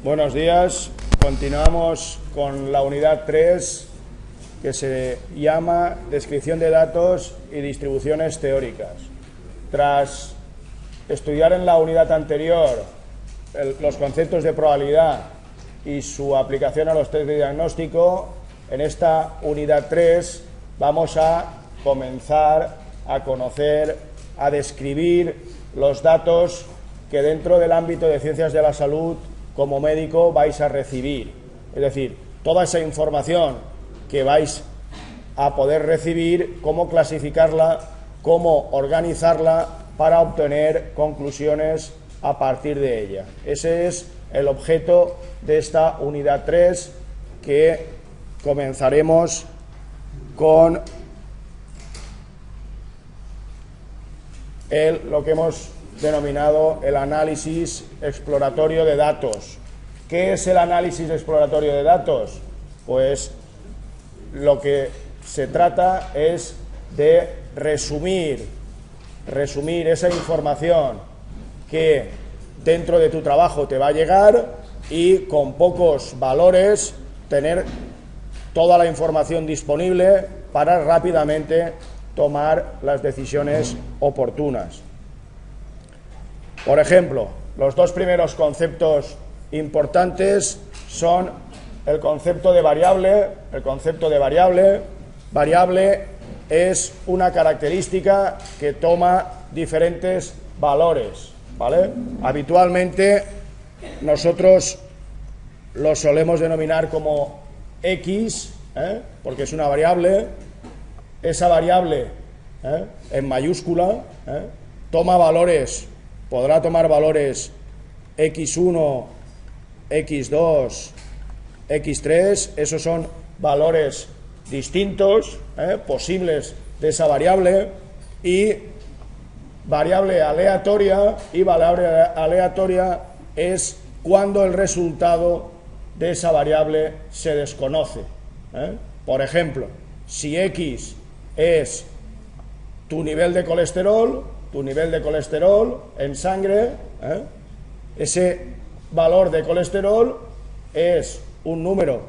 Buenos días. Continuamos con la unidad 3, que se llama Descripción de datos y distribuciones teóricas. Tras estudiar en la unidad anterior los conceptos de probabilidad y su aplicación a los test de diagnóstico, en esta unidad 3 vamos a comenzar a conocer, a describir los datos que dentro del ámbito de ciencias de la salud como médico vais a recibir. Es decir, toda esa información que vais a poder recibir, cómo clasificarla, cómo organizarla para obtener conclusiones a partir de ella. Ese es el objeto de esta unidad 3, que comenzaremos con lo que hemos denominado el análisis exploratorio de datos. ¿Qué es el análisis exploratorio de datos? Pues lo que se trata es de resumir esa información que dentro de tu trabajo te va a llegar y con pocos valores tener toda la información disponible para rápidamente tomar las decisiones oportunas. Por ejemplo, los dos primeros conceptos importantes son el concepto de variable. El concepto de variable es una característica que toma diferentes valores, ¿vale? Habitualmente nosotros lo solemos denominar como X, porque es una variable. Esa variable, en mayúscula, toma valores. Podrá tomar valores X1, X2, X3, esos son valores distintos, posibles de esa variable, y variable aleatoria es cuando el resultado de esa variable se desconoce. Por ejemplo, si X es tu nivel de colesterol en sangre, ese valor de colesterol es un número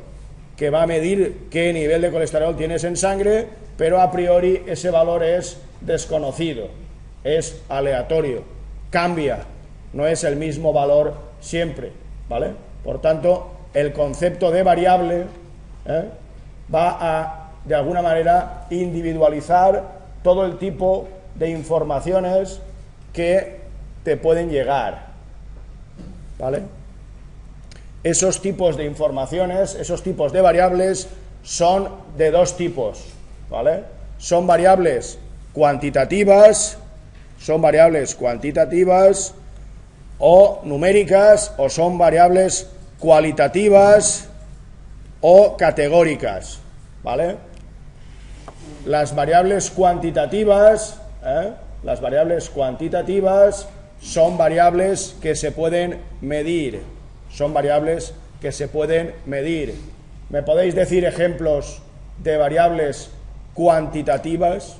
que va a medir qué nivel de colesterol tienes en sangre, pero a priori ese valor es desconocido, es aleatorio, cambia, no es el mismo valor siempre, ¿vale? Por tanto, el concepto de variable va a, de alguna manera, individualizar todo el tipo de informaciones que te pueden llegar, ¿vale? Esos tipos de informaciones, esos tipos de variables son de dos tipos, ¿vale? Son variables cuantitativas o numéricas, o son variables cualitativas o categóricas, ¿vale? Las variables cuantitativas son variables que se pueden medir. ¿Me podéis decir ejemplos de variables cuantitativas?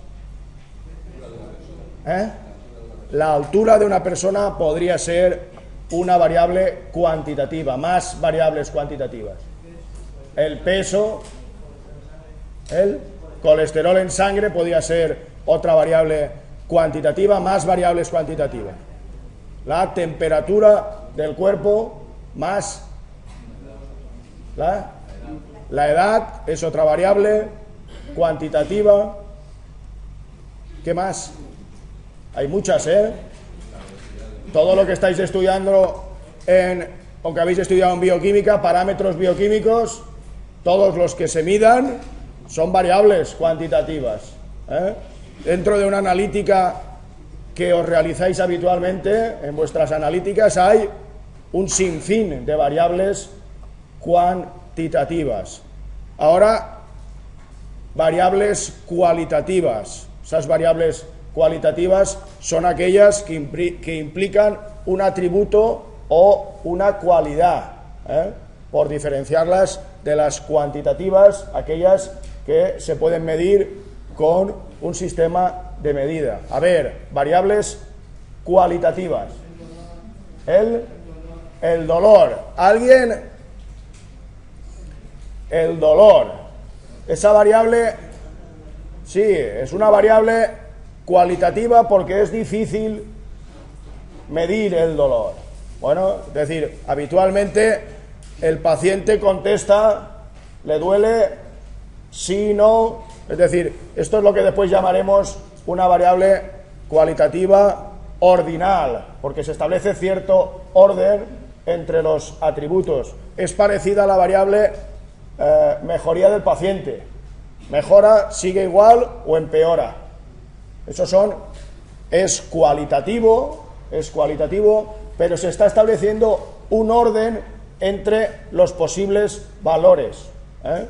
La altura de una persona podría ser una variable cuantitativa. Más variables cuantitativas. El peso, el colesterol en sangre podría ser otra variable cuantitativa. Más variables cuantitativas. La temperatura del cuerpo, más la edad es otra variable cuantitativa. ¿Qué más? Hay muchas, todo lo que estáis estudiando o que habéis estudiado en bioquímica, parámetros bioquímicos, todos los que se midan son variables cuantitativas. Dentro de una analítica que os realizáis habitualmente, en vuestras analíticas hay un sinfín de variables cuantitativas. Ahora, variables cualitativas. Esas variables cualitativas son aquellas que implican un atributo o una cualidad, por diferenciarlas de las cuantitativas, aquellas que se pueden medir con un sistema de medida. A ver, variables cualitativas. el dolor. ¿Alguien? El dolor. Esa variable, sí, es una variable cualitativa porque es difícil medir el dolor. Bueno, es decir, habitualmente el paciente contesta, ¿le duele? Sí, no. Es decir, esto es lo que después llamaremos una variable cualitativa ordinal, porque se establece cierto orden entre los atributos. Es parecida a la variable mejoría del paciente. Mejora, sigue igual o empeora. Es cualitativo, pero se está estableciendo un orden entre los posibles valores. Es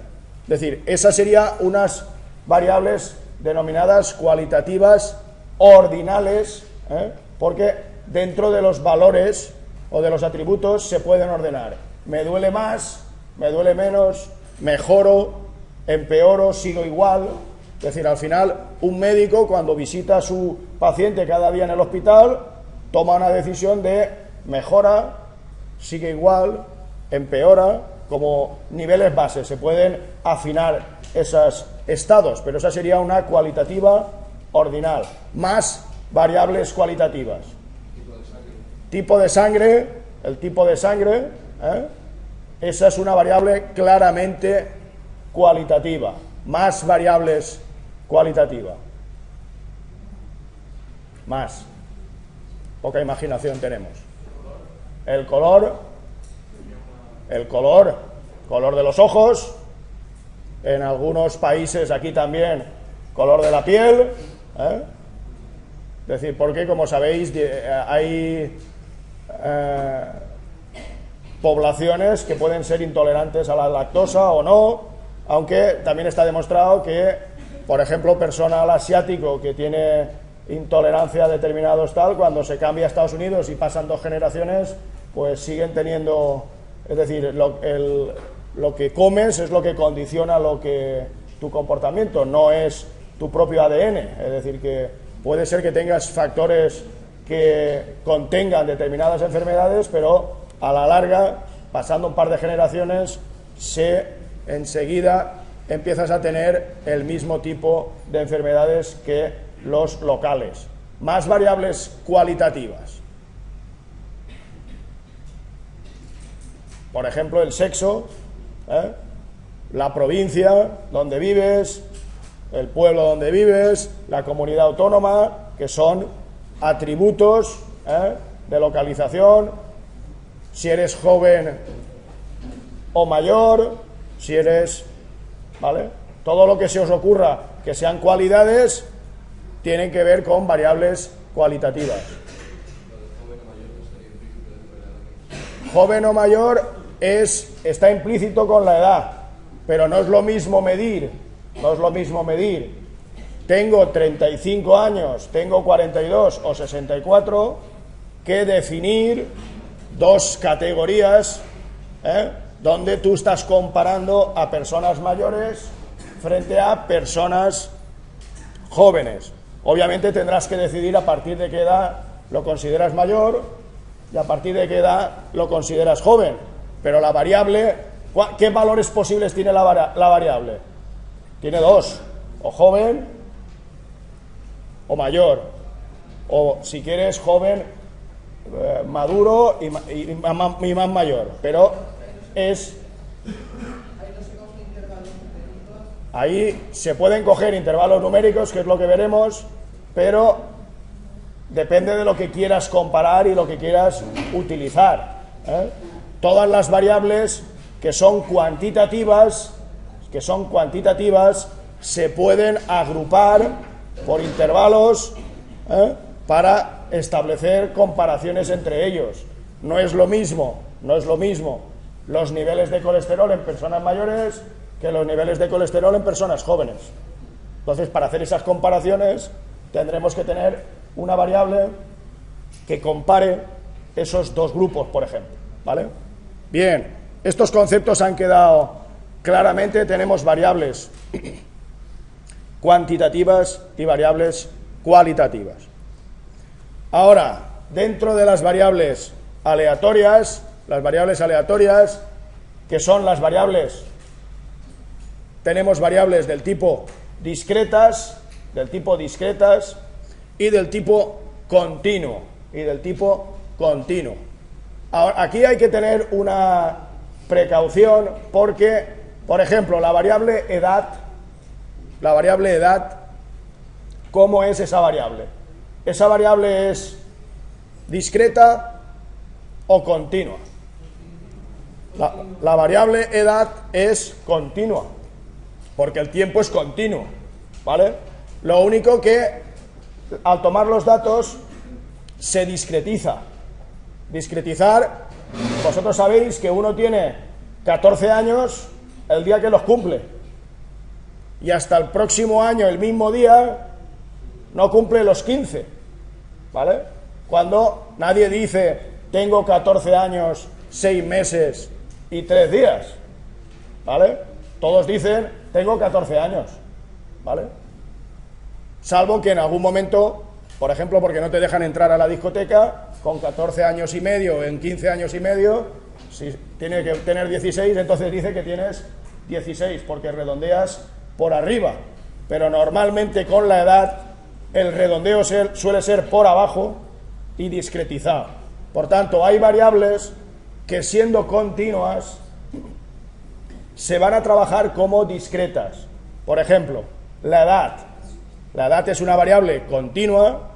decir, esas serían unas variables denominadas cualitativas ordinales, porque dentro de los valores o de los atributos se pueden ordenar. Me duele más, me duele menos, mejoro, empeoro, sigo igual. Es decir, al final, un médico cuando visita a su paciente cada día en el hospital, toma una decisión de mejora, sigue igual, empeora, como niveles bases. Se pueden afinar esos estados, pero esa sería una cualitativa ordinal. Más variables cualitativas. Tipo de sangre, el tipo de sangre, esa es una variable claramente cualitativa. Más variables cualitativas. Más. Poca imaginación tenemos. El color de los ojos, en algunos países, aquí también, color de la piel, Es decir, porque, como sabéis, hay poblaciones que pueden ser intolerantes a la lactosa o no, aunque también está demostrado que, por ejemplo, personal asiático que tiene intolerancia a determinados tal, cuando se cambia a Estados Unidos y pasan 2 generaciones, pues siguen teniendo, es decir, lo que comes es lo que condiciona tu comportamiento, no es tu propio ADN. Es decir, que puede ser que tengas factores que contengan determinadas enfermedades, pero a la larga, pasando un par de generaciones, enseguida empiezas a tener el mismo tipo de enfermedades que los locales. Más variables cualitativas. Por ejemplo, el sexo, la provincia donde vives, el pueblo donde vives, la comunidad autónoma, que son atributos de localización. Si eres joven o mayor, si eres, ¿vale? Todo lo que se os ocurra que sean cualidades tienen que ver con variables cualitativas. Joven o mayor está implícito con la edad, pero no es lo mismo medir. Tengo 35 años, tengo 42 o 64, que definir 2 categorías, donde tú estás comparando a personas mayores frente a personas jóvenes. Obviamente tendrás que decidir a partir de qué edad lo consideras mayor y a partir de qué edad lo consideras joven. Pero la variable, ¿qué valores posibles tiene la variable? Tiene 2, o joven o mayor, o si quieres joven, maduro y más mayor, pero ahí se pueden coger intervalos numéricos, que es lo que veremos, pero depende de lo que quieras comparar y lo que quieras utilizar. Todas las variables que son cuantitativas se pueden agrupar por intervalos para establecer comparaciones entre ellos. No es lo mismo los niveles de colesterol en personas mayores que los niveles de colesterol en personas jóvenes. Entonces, para hacer esas comparaciones tendremos que tener una variable que compare esos 2 grupos, por ejemplo, ¿vale? Bien, estos conceptos han quedado claramente. Tenemos variables cuantitativas y variables cualitativas. Ahora, dentro de las variables aleatorias, Las variables aleatorias, que son las variables, tenemos variables del tipo discretas y del tipo continuo. Ahora, aquí hay que tener una precaución porque, por ejemplo, la variable edad, ¿cómo es esa variable? ¿Esa variable es discreta o continua? La variable edad es continua, porque el tiempo es continuo, ¿vale? Lo único que al tomar los datos se discretiza. Discretizar, vosotros sabéis que uno tiene 14 años el día que los cumple, y hasta el próximo año, el mismo día, no cumple los 15, ¿vale? Cuando nadie dice, tengo 14 años, 6 meses y 3 días, ¿vale? Todos dicen, tengo 14 años, ¿vale? Salvo que en algún momento, por ejemplo, porque no te dejan entrar a la discoteca, con 14 años y medio, en 15 años y medio, si tiene que tener 16, entonces dice que tienes 16, porque redondeas por arriba, pero normalmente con la edad el redondeo suele ser por abajo y discretizado. Por tanto, hay variables que, siendo continuas, se van a trabajar como discretas. Por ejemplo, la edad. La edad es una variable continua,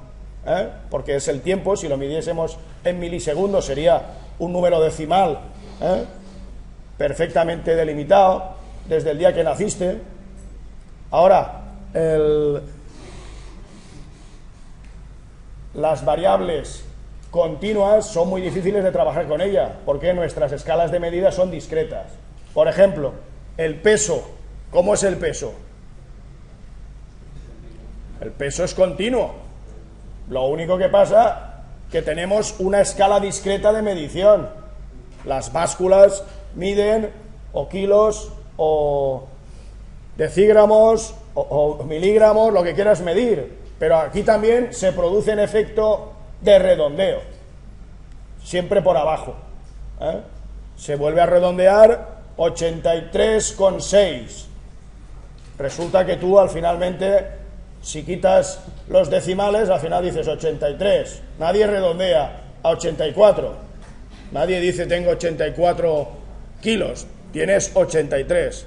porque es el tiempo. Si lo midiésemos en milisegundos sería un número decimal, perfectamente delimitado desde el día que naciste. Ahora, las variables continuas son muy difíciles de trabajar con ellas, porque nuestras escalas de medida son discretas. Por ejemplo, el peso. ¿Cómo es el peso? El peso es continuo. Lo único que pasa que tenemos una escala discreta de medición. Las básculas miden o kilos o decígramos o miligramos, lo que quieras medir, pero aquí también se produce un efecto de redondeo, siempre por abajo, se vuelve a redondear 83,6. Resulta que tú finalmente, si quitas los decimales, al final dices 83. Nadie redondea a 84. Nadie dice tengo 84 kilos. Tienes 83.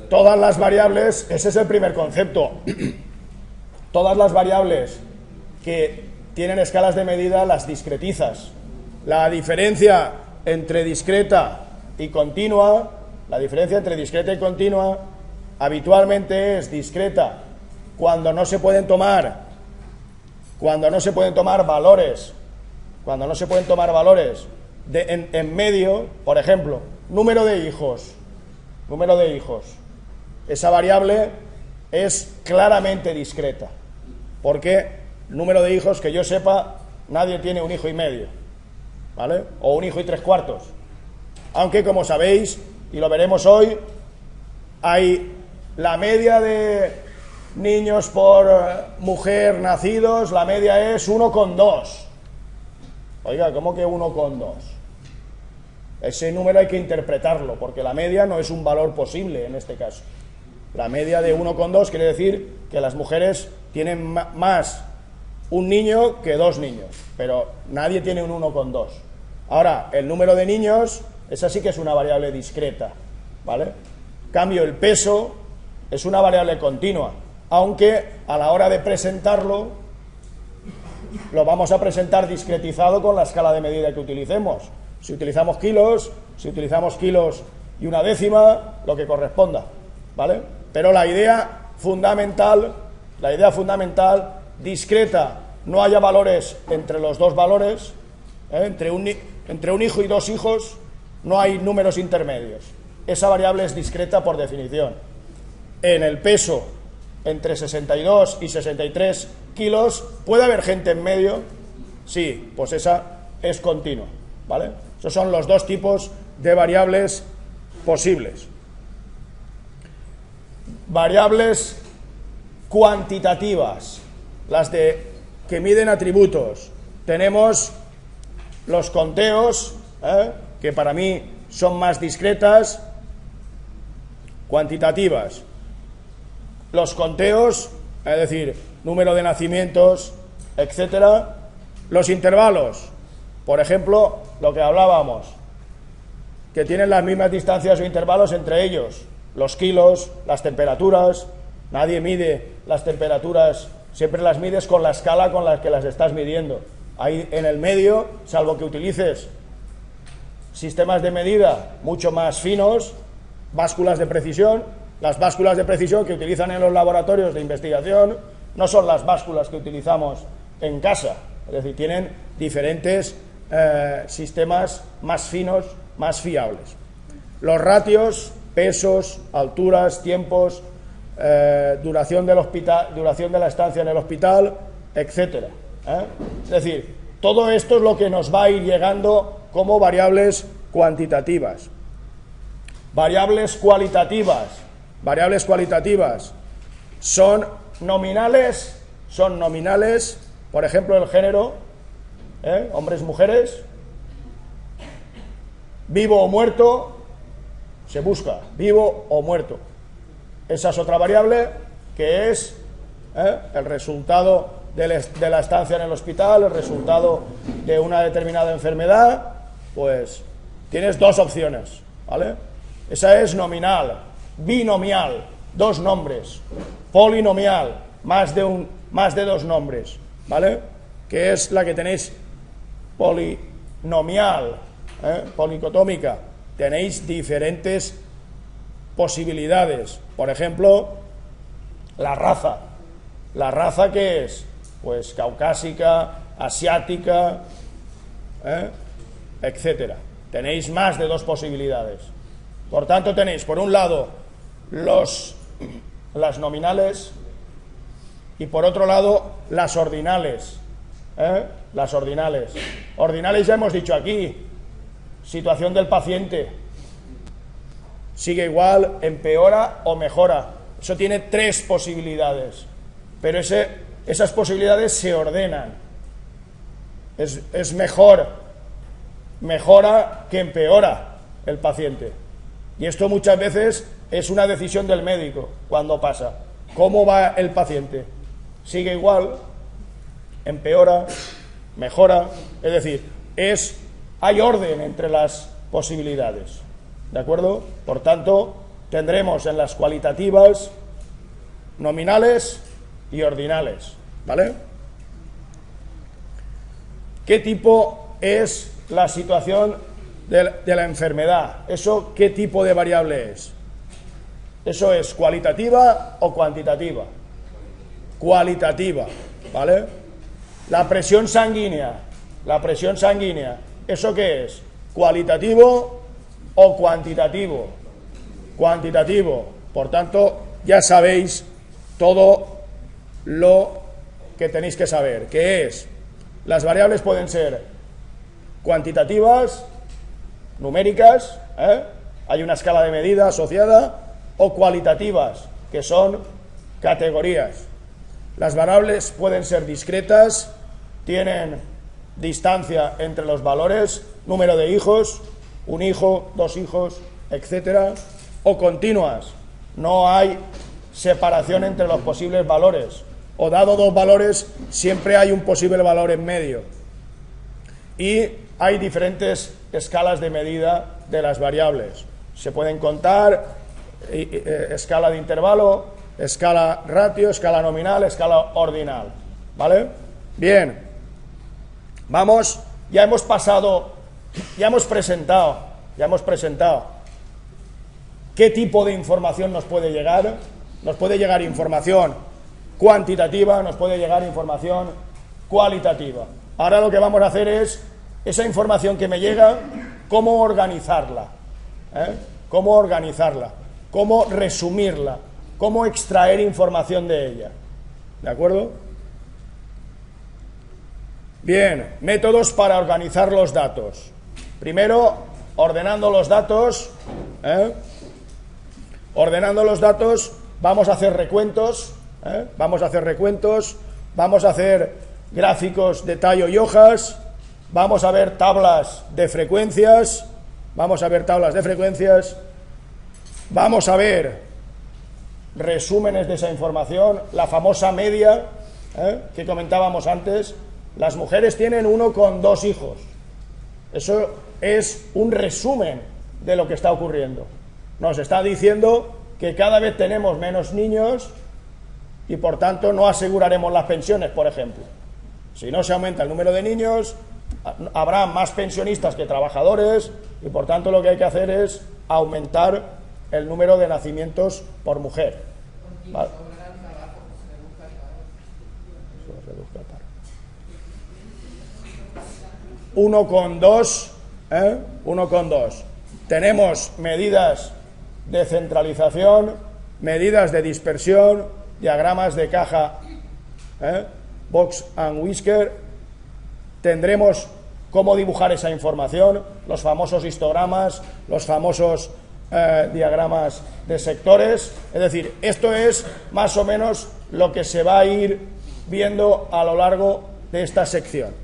Todas las variables, ese es el primer concepto. Todas las variables que tienen escalas de medida las discretizas. La diferencia entre discreta y continua, habitualmente es discreta cuando no se pueden tomar valores, en medio. Por ejemplo, número de hijos. Esa variable es claramente discreta, porque número de hijos, que yo sepa, nadie tiene un hijo y medio, ¿vale? O un hijo y 3/4. Aunque, como sabéis, y lo veremos hoy, hay la media de niños por mujer nacidos, la media es 1,2. Oiga, ¿cómo que 1,2? Ese número hay que interpretarlo, porque la media no es un valor posible en este caso. La media de 1,2 quiere decir que las mujeres tienen más un niño que 2 niños, pero nadie tiene un 1,2. Ahora, el número de niños, esa sí que es una variable discreta, ¿vale? En cambio, el peso es una variable continua, aunque a la hora de presentarlo, lo vamos a presentar discretizado con la escala de medida que utilicemos. Si utilizamos kilos y una décima, lo que corresponda, ¿vale? Pero la idea fundamental, discreta, no haya valores entre los dos valores, entre un hijo y 2 hijos, no hay números intermedios. Esa variable es discreta por definición. En el peso, entre 62 y 63 kilos, ¿puede haber gente en medio? Sí, pues esa es continua, ¿vale? Esos son los dos tipos de variables posibles. Variables cuantitativas, las que miden atributos. Tenemos los conteos, que para mí son más discretas, cuantitativas. Los conteos, es decir, número de nacimientos, etcétera. Los intervalos, por ejemplo, lo que hablábamos, que tienen las mismas distancias o intervalos entre ellos. Los kilos, las temperaturas. Nadie mide las temperaturas, siempre las mides con la escala con la que las estás midiendo. Ahí en el medio, salvo que utilices sistemas de medida mucho más finos, básculas de precisión. Las básculas de precisión que utilizan en los laboratorios de investigación no son las básculas que utilizamos en casa. Es decir, tienen diferentes sistemas más finos, más fiables. Los ratios, pesos, alturas, tiempos, duración del hospital, duración de la estancia en el hospital, etcétera. Es decir, todo esto es lo que nos va a ir llegando como variables cuantitativas. Variables cualitativas. Variables cualitativas son nominales, por ejemplo, el género, hombres, mujeres, vivo o muerto, se busca vivo o muerto. Esa es otra variable que es el resultado de la estancia en el hospital, el resultado de una determinada enfermedad. Pues tienes dos opciones, ¿vale? Esa es nominal. Binomial, dos nombres. Polinomial, más de dos nombres, ¿vale? Que es la que tenéis polinomial, policotómica. Tenéis diferentes posibilidades. Por ejemplo, la raza. ¿La raza qué es? Pues caucásica, asiática, etcétera. Tenéis más de dos posibilidades. Por tanto, tenéis, por un lado, las nominales y, por otro lado, las ordinales. Las ordinales. Ordinales ya hemos dicho aquí. Situación del paciente. Sigue igual, empeora o mejora. Eso tiene tres posibilidades. Pero esas posibilidades se ordenan. Es mejora que empeora el paciente. Y esto muchas veces es una decisión del médico cuando pasa. ¿Cómo va el paciente? ¿Sigue igual? ¿Empeora? ¿Mejora? Es decir, hay orden entre las posibilidades. ¿De acuerdo? Por tanto, tendremos en las cualitativas nominales y ordinales. ¿Vale? ¿Qué tipo es la situación de la enfermedad? ¿Eso qué tipo de variable es? ¿Eso es cualitativa o cuantitativa? Cualitativa, ¿vale? La presión sanguínea, ¿eso qué es? ¿Cualitativo o cuantitativo? Cuantitativo. Por tanto, ya sabéis todo lo que tenéis que saber, que es, las variables pueden ser cuantitativas, numéricas, hay una escala de medida asociada, o cualitativas, que son categorías. Las variables pueden ser discretas, tienen distancia entre los valores, número de hijos, un hijo, dos hijos, etcétera, o continuas, no hay separación entre los posibles valores, o dado dos valores, siempre hay un posible valor en medio. Y hay diferentes escalas de medida de las variables. Se pueden contar escala de intervalo, escala ratio, escala nominal, escala ordinal. ¿Vale? Bien. Vamos, ya hemos presentado qué tipo de información nos puede llegar. Nos puede llegar información cuantitativa, nos puede llegar información cualitativa. Ahora lo que vamos a hacer es, esa información que me llega, cómo organizarla, cómo resumirla, cómo extraer información de ella. ¿De acuerdo? Bien, métodos para organizar los datos. Primero, ordenando los datos, vamos a hacer recuentos, Vamos a hacer recuentos, vamos a hacer gráficos de tallo y hojas, vamos a ver tablas de frecuencias, vamos a ver resúmenes de esa información, la famosa media que comentábamos antes. Las mujeres tienen 1,2 hijos. Eso es un resumen de lo que está ocurriendo. Nos está diciendo que cada vez tenemos menos niños y por tanto no aseguraremos las pensiones, por ejemplo. Si no se aumenta el número de niños, habrá más pensionistas que trabajadores y por tanto lo que hay que hacer es aumentar el número de nacimientos por mujer. ¿Vale? 1,2, 1,2. Tenemos medidas de centralización, medidas de dispersión, diagramas de caja, box and whisker. Tendremos cómo dibujar esa información, los famosos histogramas, los famosos diagramas de sectores. Es decir, esto es más o menos lo que se va a ir viendo a lo largo de esta sección.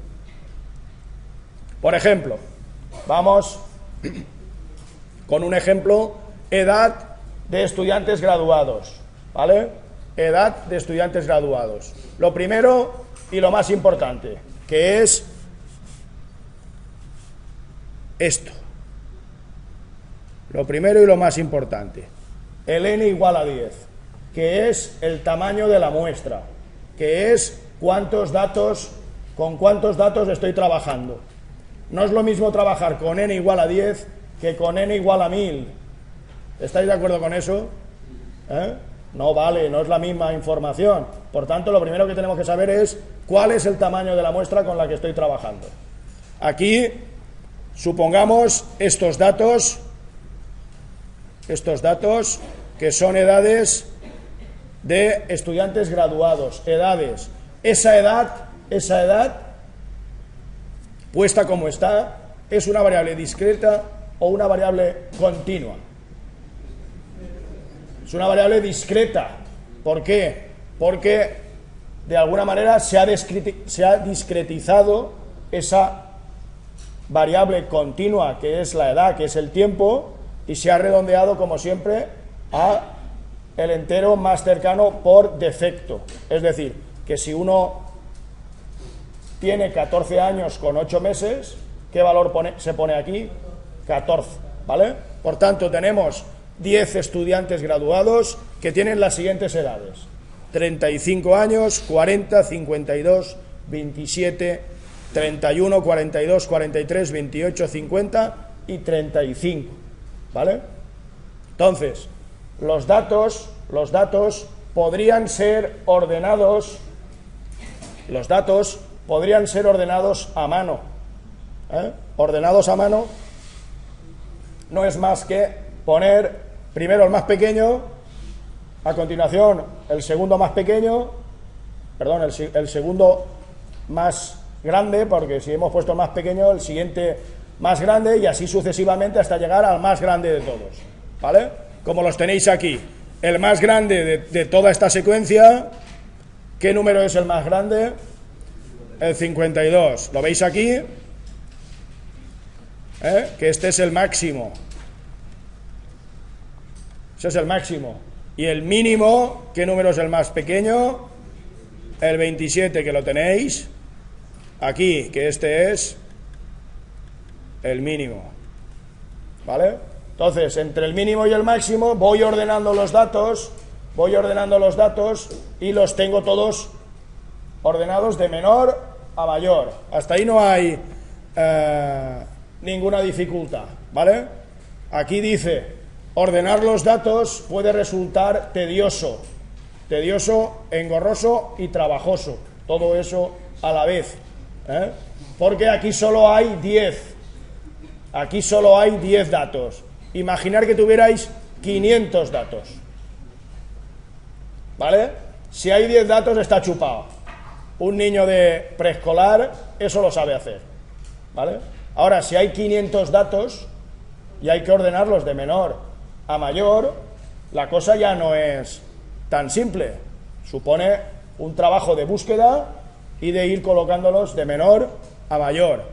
Por ejemplo, vamos con un ejemplo: edad de estudiantes graduados, ¿vale? Edad de estudiantes graduados. Lo primero y lo más importante, que es esto. Lo primero y lo más importante, el n igual a 10, que es el tamaño de la muestra, que es con cuántos datos estoy trabajando. No es lo mismo trabajar con n igual a 10 que con n igual a 1000. ¿Estáis de acuerdo con eso? No vale, no es la misma información. Por tanto, lo primero que tenemos que saber es cuál es el tamaño de la muestra con la que estoy trabajando. Aquí, supongamos estos datos que son edades de estudiantes graduados, edades. Esa edad, puesta como está, ¿es una variable discreta o una variable continua? Es una variable discreta. ¿Por qué? Porque de alguna manera se ha discretizado esa variable continua, que es la edad, que es el tiempo, y se ha redondeado, como siempre, a el entero más cercano por defecto. Es decir, que si uno tiene 14 años con 8 meses, ¿qué valor se pone aquí? 14, ¿vale? Por tanto, tenemos 10 estudiantes graduados que tienen las siguientes edades: 35 años, 40, 52, 27, 31, 42, 43, 28, 50 y 35, ¿vale? Entonces, los datos podrían ser ordenados, a mano. Ordenados a mano no es más que poner primero el más pequeño, a continuación el segundo más pequeño, perdón, el segundo más grande, porque si hemos puesto el más pequeño, el siguiente más grande, y así sucesivamente hasta llegar al más grande de todos, ¿vale? Como los tenéis aquí. El más grande de toda esta secuencia, ¿qué número es el más grande? El 52. ¿Lo veis aquí? Que este es el máximo. Ese es el máximo. Y el mínimo, ¿qué número es el más pequeño? El 27, que lo tenéis aquí, que este es el mínimo, ¿vale? Entonces, entre el mínimo y el máximo voy ordenando los datos y los tengo todos ordenados de menor a mayor. Hasta ahí no hay ninguna dificultad, ¿vale? Aquí dice: ordenar los datos puede resultar tedioso, engorroso y trabajoso, todo eso a la vez, porque aquí solo hay 10 datos. Imaginar que tuvierais 500 datos, ¿vale? Si hay 10 datos está chupado. Un niño de preescolar eso lo sabe hacer, ¿vale? Ahora, si hay 500 datos y hay que ordenarlos de menor a mayor, la cosa ya no es tan simple. Supone un trabajo de búsqueda y de ir colocándolos de menor a mayor.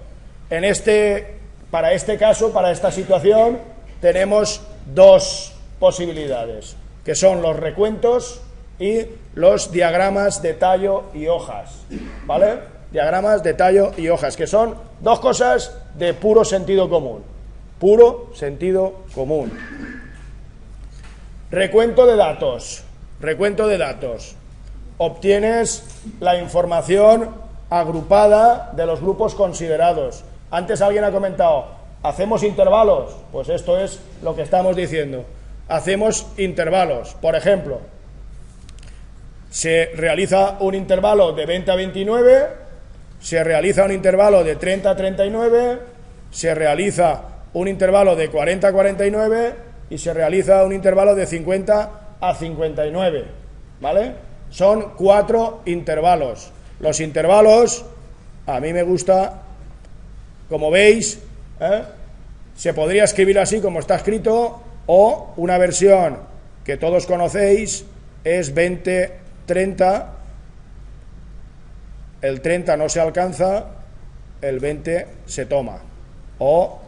Para este caso, para esta situación, tenemos dos posibilidades, que son los recuentos y los diagramas de tallo y hojas, ¿vale? Diagramas de tallo y hojas, que son dos cosas de puro sentido común. Puro sentido común. Recuento de datos. Recuento de datos. Obtienes la información agrupada de los grupos considerados. Antes alguien ha comentado, ¿hacemos intervalos? Pues esto es lo que estamos diciendo. Hacemos intervalos. Por ejemplo, se realiza un intervalo de 20 a 29, se realiza un intervalo de 30 a 39, se realiza un intervalo de 40 a 49 y se realiza un intervalo de 50 a 59, ¿vale? Son 4 intervalos. Los intervalos, a mí me gusta, como veis, se podría escribir así como está escrito, o una versión que todos conocéis es 20-30, el 30 no se alcanza, el 20 se toma, o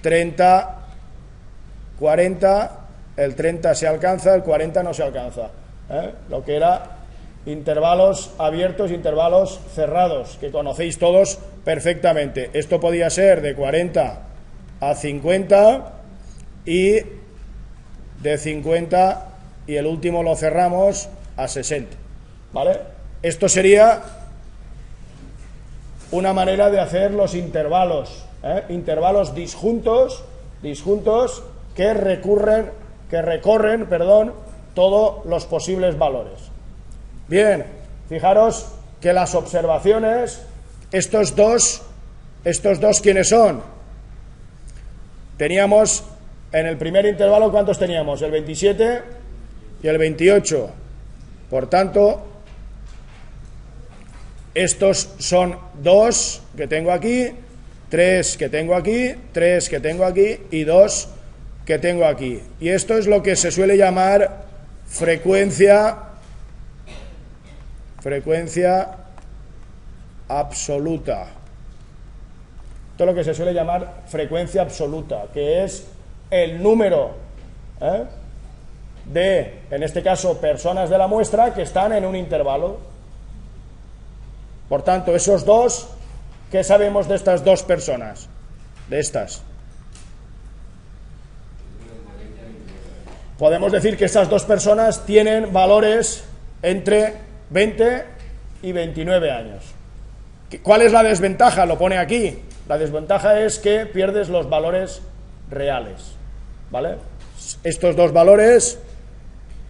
30-40, el 30 se alcanza, el 40 no se alcanza, lo que era intervalos abiertos, intervalos cerrados, que conocéis todos perfectamente. Esto podía ser de 40 a 50 y de 50 y el último lo cerramos a 60, ¿vale? Esto sería una manera de hacer los intervalos, intervalos disjuntos que recorren, todos los posibles valores. Bien, fijaros que las observaciones, estos dos, ¿quiénes son? Teníamos en el primer intervalo, ¿cuántos teníamos? El 27 y el 28. Por tanto, estos son 2 que tengo aquí, 3 que tengo aquí, 3 que tengo aquí y 2 que tengo aquí. Y esto es lo que se suele llamar frecuencia absoluta. Esto es lo que se suele llamar frecuencia absoluta, que es el número de, en este caso, personas de la muestra que están en un intervalo. Por tanto, esos dos, ¿qué sabemos de estas dos personas? De estas. Podemos decir que estas dos personas tienen valores entre 20 y 29 años. ¿Cuál es la desventaja? Lo pone aquí. La desventaja es que pierdes los valores reales, ¿vale? Estos dos valores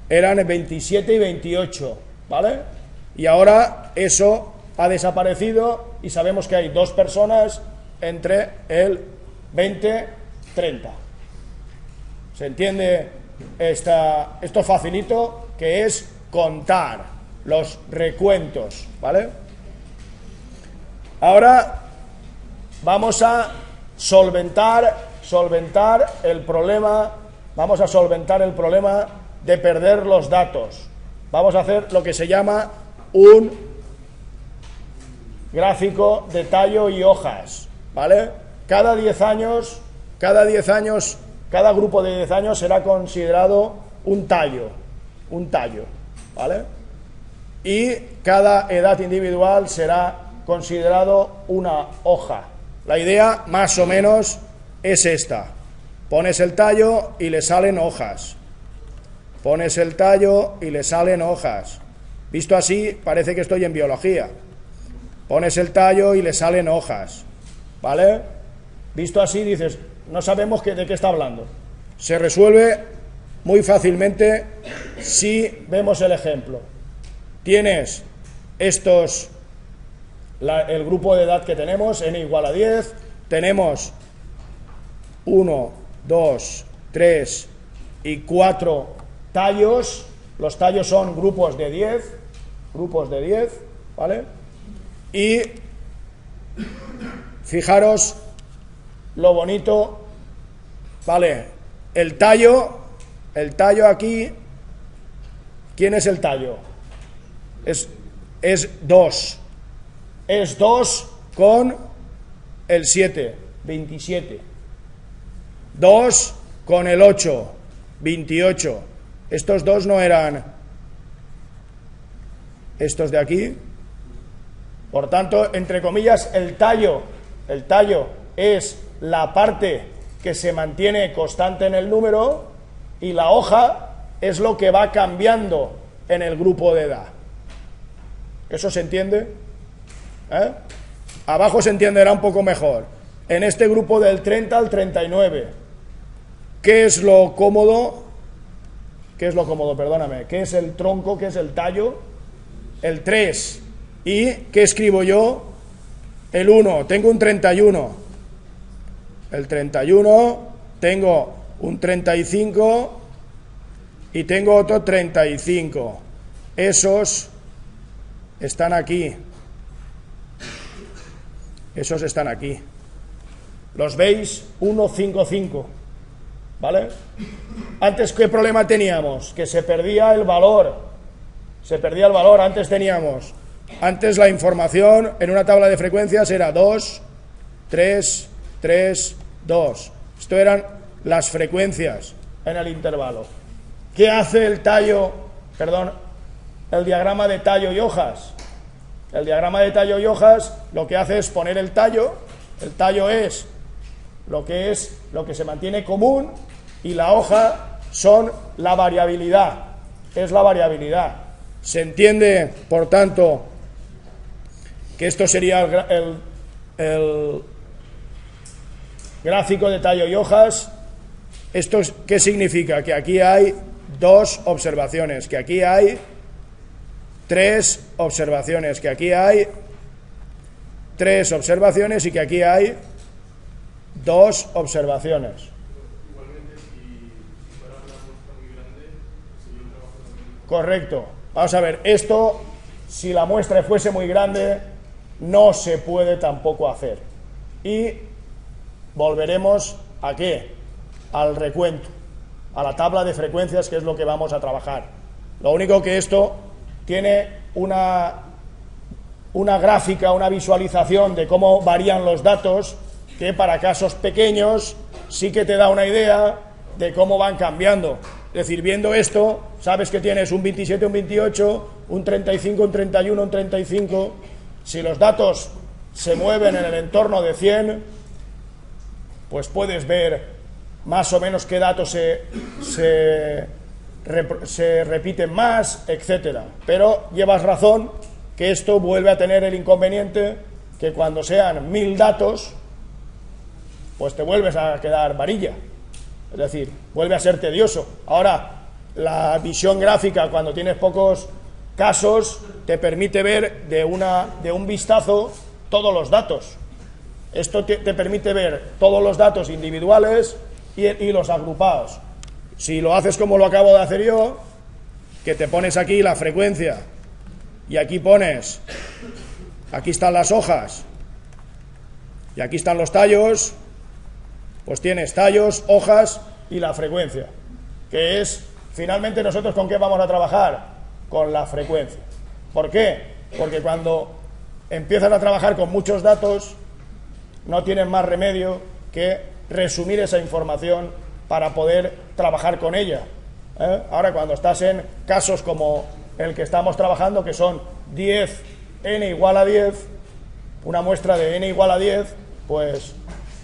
eran 27 y 28, ¿vale? Y ahora eso ha desaparecido y sabemos que hay dos personas entre el 20 y 30. ¿Se entiende esto facilito? Que es contar los recuentos, ¿vale? Ahora vamos a solventar el problema, de perder los datos. Vamos a hacer lo que se llama un gráfico de tallo y hojas, ¿vale? Cada 10 años, cada grupo de 10 años será considerado un tallo, ¿vale? Y cada edad individual será considerado una hoja. La idea, más o menos, es esta. Pones el tallo y le salen hojas. Pones el tallo y le salen hojas. Visto así, parece que estoy en biología. Pones el tallo y le salen hojas, ¿vale? Visto así, dices, no sabemos de qué está hablando. Se resuelve muy fácilmente si vemos el ejemplo. Tienes el grupo de edad que tenemos, n igual a 10, tenemos 1, 2, 3 y 4 tallos. Los tallos son grupos de 10, ¿vale? Y fijaros lo bonito, ¿vale? El tallo aquí, ¿quién es el tallo? es 2. Es 2 con el 7, 27. 2 con el 8, 28. Estos dos no eran estos de aquí. Por tanto, entre comillas, el tallo es la parte que se mantiene constante en el número y la hoja es lo que va cambiando en el grupo de edad. ¿Eso se entiende? Abajo se entenderá un poco mejor. En este grupo del 30 al 39, ¿qué es lo cómodo? ¿Qué es lo cómodo? Perdóname. ¿Qué es el tronco? ¿Qué es el tallo? El 3. ¿Y qué escribo yo? El 1. Tengo un 31. El 31, tengo un 35 y tengo otro 35. Esos están aquí. Esos están aquí. ¿Los veis? 1, 5, 5. ¿Vale? Antes, ¿qué problema teníamos? Que se perdía el valor. Se perdía el valor. Antes la información en una tabla de frecuencias era 2, 3, 3, 2. Esto eran las frecuencias en el intervalo. ¿Qué hace el diagrama de tallo y hojas? El diagrama de tallo y hojas lo que hace es poner el tallo. El tallo es lo que se mantiene común y la hoja son la variabilidad. Es la variabilidad. Se entiende, por tanto, que esto sería el gráfico de tallo y hojas. ¿Esto qué significa? Que aquí hay 2 observaciones, que aquí hay 3 observaciones, que aquí hay 3 observaciones y que aquí hay 2 observaciones. Igualmente, si fuera una muestra muy grande, sería un trabajo también. Correcto. Vamos a ver, esto, si la muestra fuese muy grande, no se puede tampoco hacer. Y volveremos ¿a qué? Al recuento, a la tabla de frecuencias, que es lo que vamos a trabajar. Lo único que esto tiene una gráfica, una visualización de cómo varían los datos, que para casos pequeños sí que te da una idea de cómo van cambiando. Es decir, viendo esto, sabes que tienes un 27, un 28, un 35, un 31, un 35. Si los datos se mueven en el entorno de 100, pues puedes ver más o menos qué datos se repiten más, etcétera. Pero llevas razón que esto vuelve a tener el inconveniente que cuando sean 1000 datos, pues te vuelves a quedar varilla. Es decir, vuelve a ser tedioso. Ahora, la visión gráfica, cuando tienes pocos casos, te permite ver de un vistazo todos los datos. Esto te permite ver todos los datos individuales y los agrupados. Si lo haces como lo acabo de hacer yo, que te pones aquí la frecuencia y aquí pones, aquí están las hojas y aquí están los tallos, pues tienes tallos, hojas y la frecuencia, que es, finalmente, nosotros ¿con qué vamos a trabajar? Con la frecuencia. ¿Por qué? Porque cuando empiezas a trabajar con muchos datos, no tienes más remedio que resumir esa información para poder trabajar con ella. Ahora, cuando estás en casos como el que estamos trabajando, que son 10, n igual a 10, una muestra de n igual a 10, pues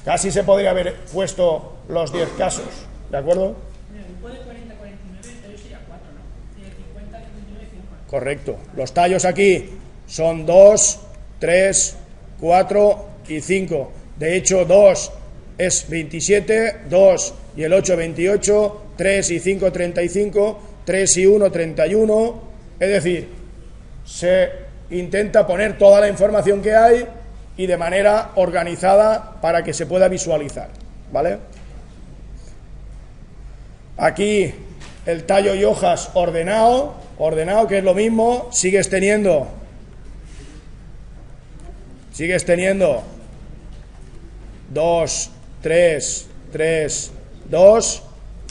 casi se podría haber puesto los 10 casos, ¿de acuerdo? En el grupo de 40, 49, entonces sería 4, ¿no? De 50, 79, 5. Correcto. Los tallos aquí son 2, 3, 4 y 5. De hecho, 2 es 27, 2 y el 8, 28, 3 y 5, 35, 3 y 1, 31. Es decir, se intenta poner toda la información que hay y de manera organizada para que se pueda visualizar, ¿vale? Aquí el tallo y hojas ordenado, que es lo mismo, sigues teniendo 2, 3, 3, 2,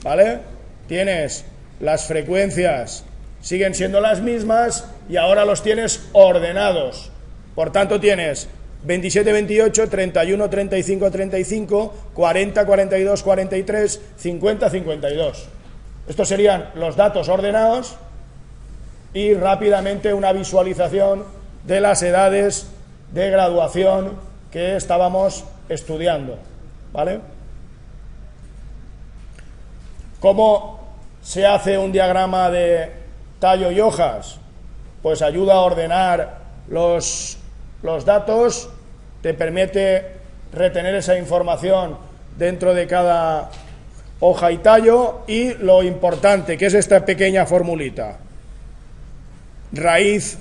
¿vale? Tienes las frecuencias, siguen siendo las mismas y ahora los tienes ordenados. Por tanto, tienes 27, 28, 31, 35, 35, 40, 42, 43, 50, 52. Estos serían los datos ordenados y rápidamente una visualización de las edades de graduación que estábamos estudiando, ¿vale? ¿Cómo se hace un diagrama de tallo y hojas? Pues ayuda a ordenar los datos, te permite retener esa información dentro de cada hoja y tallo, y lo importante, que es esta pequeña formulita: raíz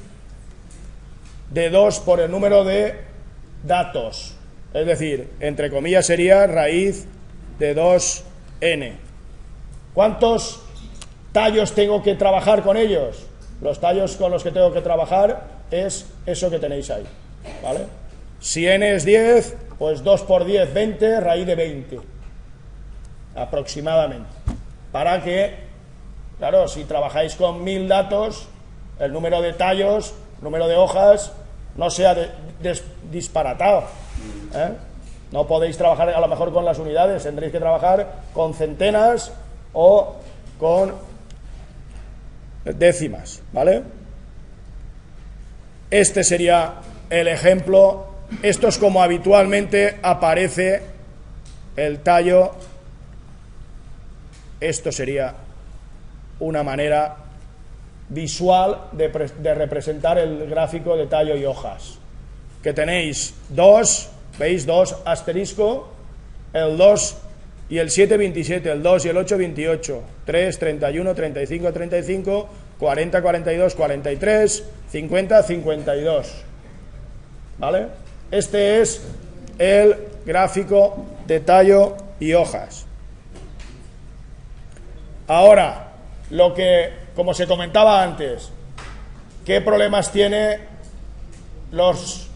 de 2 por el número de datos, es decir, entre comillas sería raíz de 2n. ¿Cuántos tallos tengo que trabajar con ellos? Los tallos con los que tengo que trabajar es eso que tenéis ahí, ¿vale? Si n es 10, pues 2 por 10, 20, raíz de 20, aproximadamente. Para que, claro, si trabajáis con 1000 datos, el número de tallos, número de hojas, no sea disparatado, ¿eh? No podéis trabajar a lo mejor con las unidades, tendréis que trabajar con centenas o con décimas, ¿vale? Este sería el ejemplo. Esto es como habitualmente aparece el tallo. Esto sería una manera visual de representar el gráfico de tallo y hojas. Que tenéis 2, ¿veis? 2 asterisco, el 2 y el 7, 27, el 2 y el 8, 28, 3, 31, 35, 35, 40, 42, 43, 50, 52. ¿Vale? Este es el gráfico de tallo y hojas. Ahora, como se comentaba antes, ¿qué problemas tiene los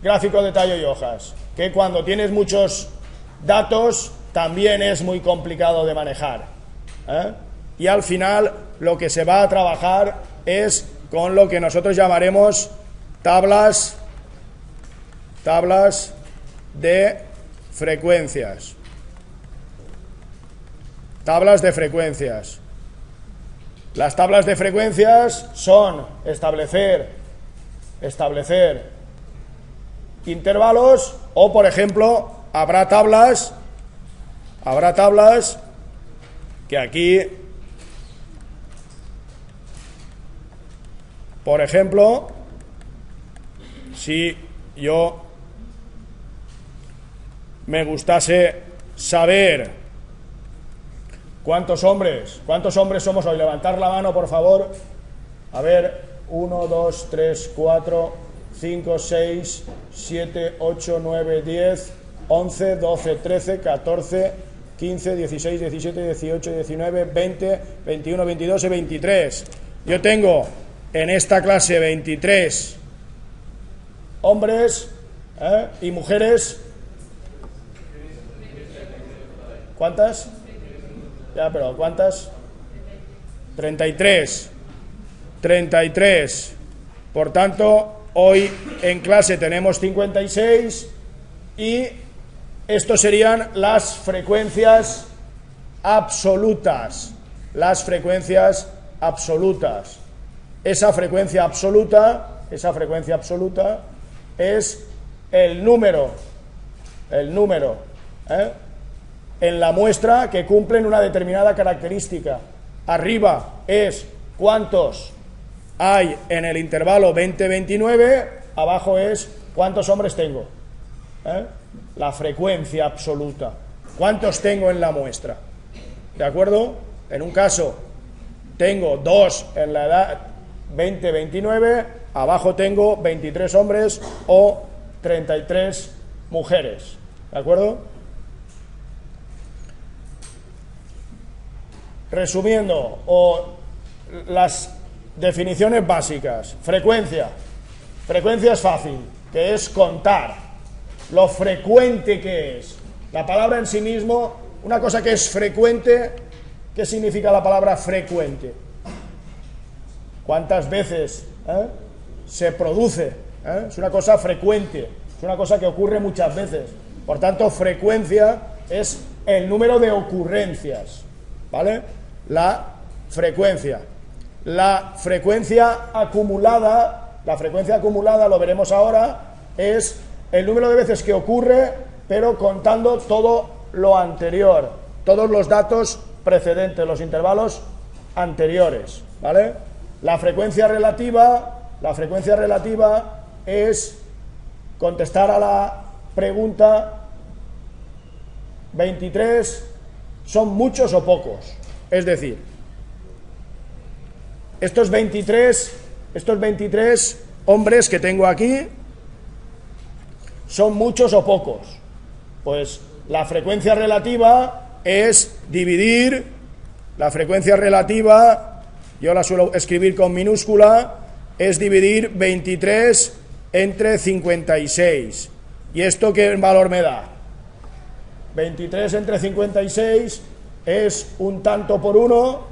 gráficos de tallo y hojas? Que cuando tienes muchos datos también es muy complicado de manejar, ¿eh? Y al final lo que se va a trabajar es con lo que nosotros llamaremos tablas de frecuencias. Tablas de frecuencias. Las tablas de frecuencias son establecer intervalos, o por ejemplo, habrá tablas que aquí, por ejemplo, si yo me gustase saber ¿cuántos hombres somos hoy? Levantar la mano, por favor. A ver, 1, 2, 3, 4, 5, 6, 7, 8, 9, 10, 11, 12, 13, 14, 15, 16, 17, 18, 19, 20, 21, 22 y 23. Yo tengo en esta clase 23 hombres, y mujeres. ¿Cuántas? Ya, pero ¿cuántas? 33. Por tanto, hoy en clase tenemos 56 y estos serían las frecuencias absolutas. Esa frecuencia absoluta es el número, en la muestra que cumplen una determinada característica. Arriba es cuántos hay en el intervalo 20-29, abajo es cuántos hombres tengo, la frecuencia absoluta, cuántos tengo en la muestra, ¿de acuerdo? En un caso tengo 2 en la edad 20-29, abajo tengo 23 hombres o 33 mujeres, ¿de acuerdo? Resumiendo, las definiciones básicas. Frecuencia es fácil, que es contar lo frecuente que es. La palabra en sí mismo, una cosa que es frecuente, ¿qué significa la palabra frecuente? cuántas veces se produce, es una cosa frecuente, es una cosa que ocurre muchas veces. Por tanto, frecuencia es el número de ocurrencias, ¿vale? La frecuencia acumulada, lo veremos ahora, es el número de veces que ocurre, pero contando todo lo anterior, todos los datos precedentes, los intervalos anteriores, ¿vale? La frecuencia relativa es contestar a la pregunta 23, ¿son muchos o pocos? Es decir, estos 23 hombres que tengo aquí, ¿son muchos o pocos? Pues la frecuencia relativa es dividir, la frecuencia relativa, yo la suelo escribir con minúscula, es dividir 23 entre 56. ¿Y esto qué valor me da? 23 entre 56 es un tanto por 1,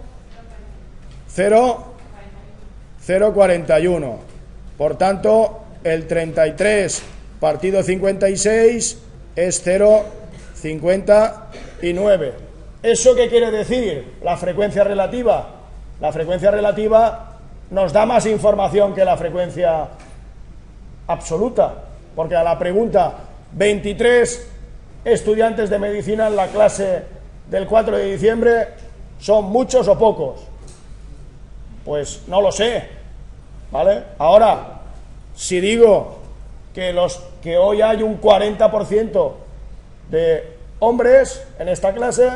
0,41. Por tanto, el 33 partido 56 es 0,59. ¿Eso qué quiere decir? La frecuencia relativa. La frecuencia relativa nos da más información que la frecuencia absoluta, porque a la pregunta 23 estudiantes de medicina en la clase del 4 de diciembre, ¿son muchos o pocos? Pues no lo sé, ¿vale? Ahora, si digo que hoy hay un 40% de hombres en esta clase,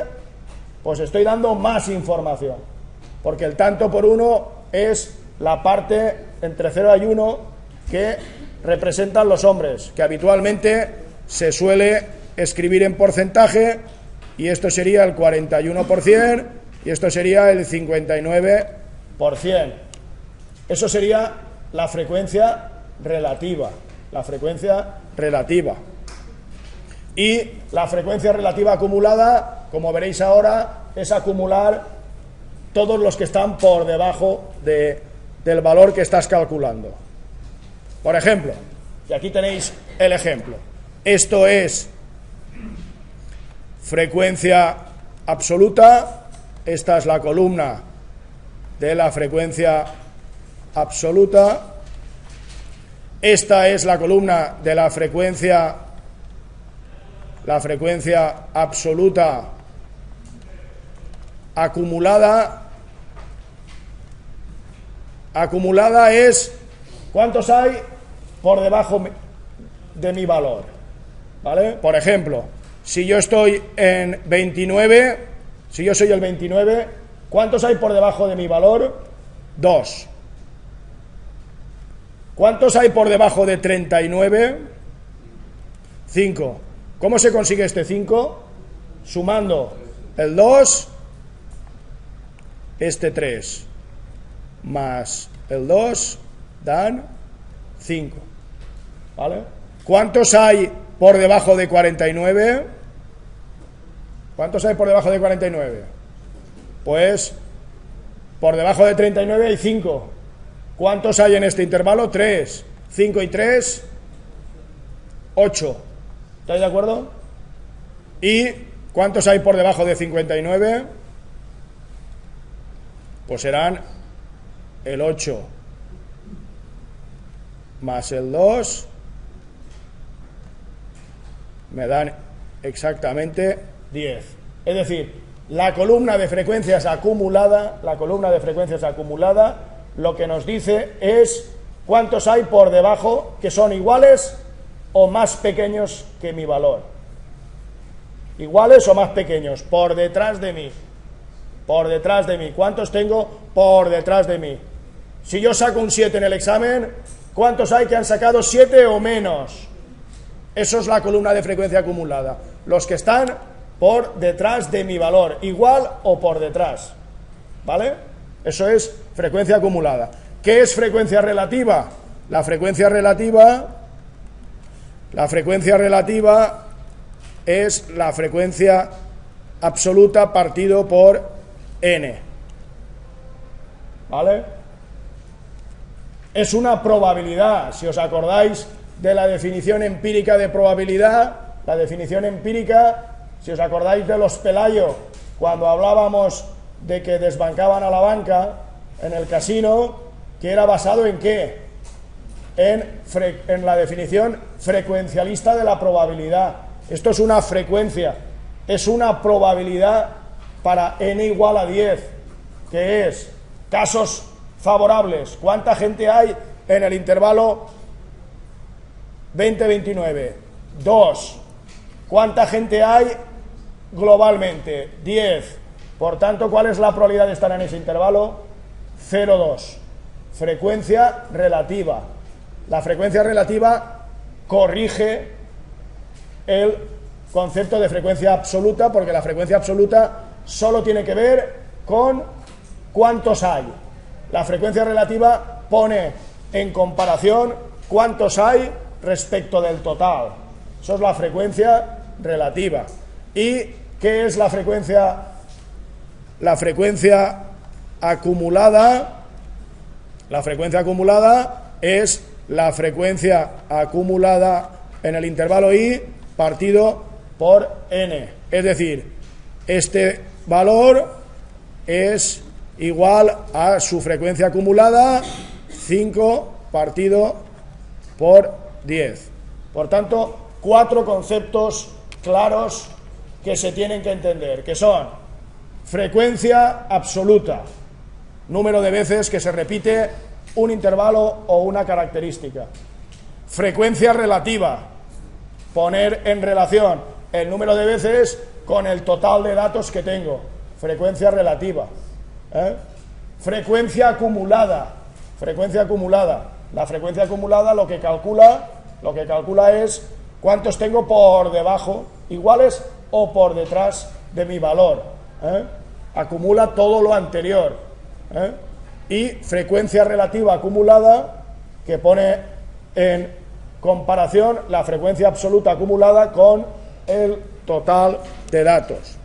pues estoy dando más información, porque el tanto por 1 es la parte entre 0 y 1 que representan los hombres, que habitualmente se suele escribir en porcentaje, y esto sería el 41% y esto sería el 59%. Eso sería la frecuencia relativa, Y la frecuencia relativa acumulada, como veréis ahora, es acumular todos los que están por debajo del valor que estás calculando. Por ejemplo, y aquí tenéis el ejemplo, esto es frecuencia absoluta, esta es la columna de la frecuencia absoluta, esta es la columna de la frecuencia absoluta acumulada. Acumulada es cuántos hay por debajo de mi valor, ¿vale? Por ejemplo, si yo estoy en 29, si yo soy el 29, ¿cuántos hay por debajo de mi valor? 2. ¿Cuántos hay por debajo de 39? 5. ¿Cómo se consigue este 5? Sumando el 2, este 3, más el 2, dan 5. ¿Vale? ¿Cuántos hay por debajo de 49? ¿Cuántos hay por debajo de 49? Pues por debajo de 39 hay 5. ¿Cuántos hay en este intervalo? 3. 5 y 3, 8. ¿Estáis de acuerdo? ¿Y cuántos hay por debajo de 59? Pues serán el 8 más el 2, me dan exactamente 10. Es decir, la columna de frecuencias acumulada, lo que nos dice es cuántos hay por debajo que son iguales o más pequeños que mi valor. Iguales o más pequeños, por detrás de mí. ¿Cuántos tengo por detrás de mí? Si yo saco un 7 en el examen, ¿cuántos hay que han sacado 7 o menos? Eso es la columna de frecuencia acumulada. Los que están por detrás de mi valor, igual o por detrás. ¿Vale? Eso es frecuencia acumulada. ¿Qué es frecuencia relativa? La frecuencia relativa es la frecuencia absoluta partido por n. ¿Vale? es una probabilidad. Si os acordáis de la definición empírica de probabilidad, la definición empírica, si os acordáis de los Pelayo, cuando hablábamos de que desbancaban a la banca en el casino, que era basado en ¿qué? En la definición frecuencialista de la probabilidad. Esto es una frecuencia, es una probabilidad para n igual a 10, que es casos favorables. ¿Cuánta gente hay en el intervalo 20-29? 2. ¿Cuánta gente hay globalmente? 10. Por tanto, ¿cuál es la probabilidad de estar en ese intervalo? 0,2. Frecuencia relativa. La frecuencia relativa corrige el concepto de frecuencia absoluta, porque la frecuencia absoluta solo tiene que ver con cuántos hay. La frecuencia relativa pone en comparación cuántos hay respecto del total. Eso es la frecuencia relativa. ¿Y qué es la frecuencia? La frecuencia acumulada. La frecuencia acumulada es la frecuencia acumulada en el intervalo i partido por n. Es decir, este valor es igual a su frecuencia acumulada 5 partido por 10. Por tanto, 4 conceptos claros que se tienen que entender, que son frecuencia absoluta, número de veces que se repite un intervalo o una característica. Frecuencia relativa, poner en relación el número de veces con el total de datos que tengo. Frecuencia relativa. Frecuencia acumulada. Frecuencia acumulada. La frecuencia acumulada lo que calcula es cuántos tengo por debajo, iguales o por detrás de mi valor. Acumula todo lo anterior. Y frecuencia relativa acumulada, que pone en comparación la frecuencia absoluta acumulada con el total de datos.